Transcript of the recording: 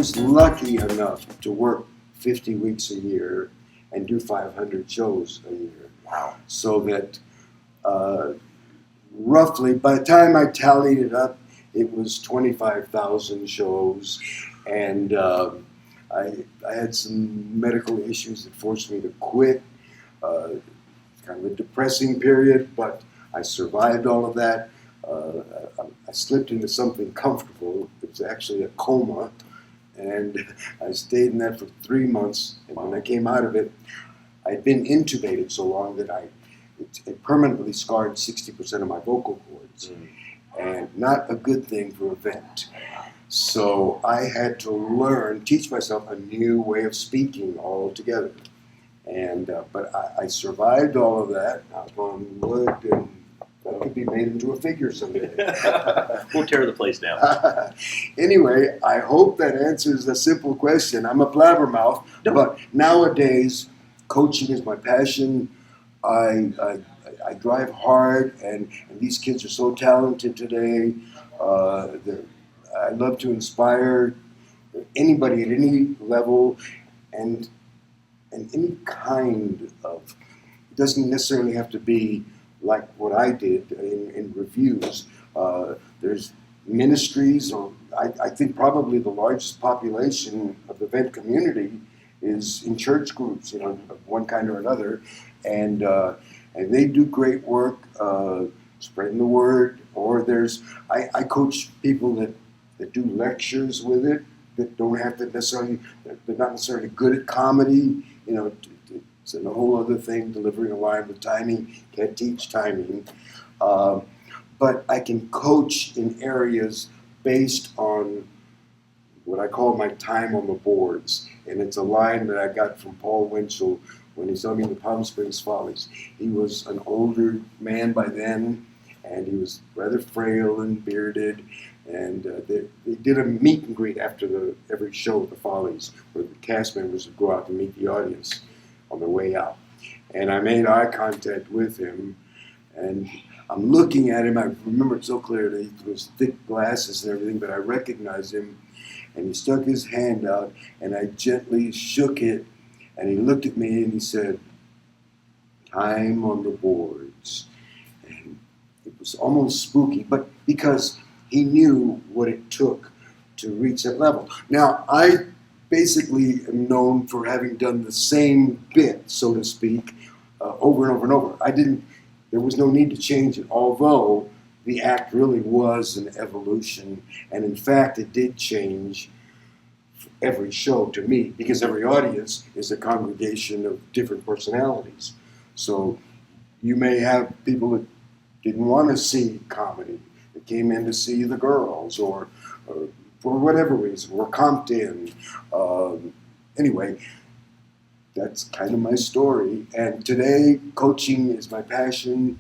was lucky enough to work 50 weeks a year and do 500 shows a year. Wow. So that roughly, by the time I tallied it up, it was 25,000 shows. And I had some medical issues that forced me to quit. Kind of a depressing period, but I survived all of that. I slipped into something comfortable. It was actually a coma, and I stayed in that for 3 months. And when I came out of it, I'd been intubated so long that it permanently scarred 60% of my vocal cords, and not a good thing for a vent. So I had to teach myself a new way of speaking altogether. And but I survived all of that, knock on wood, and that could be made into a figure someday. We'll tear the place down. Anyway, I hope that answers the simple question. I'm a blabbermouth, but nowadays, coaching is my passion. I drive hard, and these kids are so talented today. I love to inspire anybody at any level, and any kind of, it doesn't necessarily have to be like what I did in reviews. There's ministries, or I think probably the largest population of the vent community is in church groups, of one kind or another, and they do great work spreading the word. Or I coach people that do lectures with it, that don't have to necessarily, they're not necessarily good at comedy. It's a whole other thing, delivering a line with timing. Can't teach timing. But I can coach in areas based on what I call my time on the boards. And it's a line that I got from Paul Winchell when he saw me in the Palm Springs Follies. He was an older man by then, and he was rather frail and bearded. And they did a meet and greet after every show at the Follies, where the cast members would go out to meet the audience on their way out. And I made eye contact with him, and I'm looking at him. I remember it so clearly, those thick glasses and everything, but I recognized him. And he stuck his hand out, and I gently shook it, and he looked at me and he said, "Time on the boards." And it was almost spooky, but because he knew what it took to reach that level. Now, I basically am known for having done the same bit, so to speak, over and over and over. There was no need to change it, although the act really was an evolution. And in fact, it did change every show to me, because every audience is a congregation of different personalities. So you may have people that didn't want to see comedy, that came in to see the girls, or for whatever reason, were comped in. Anyway, that's kind of my story. And today, coaching is my passion,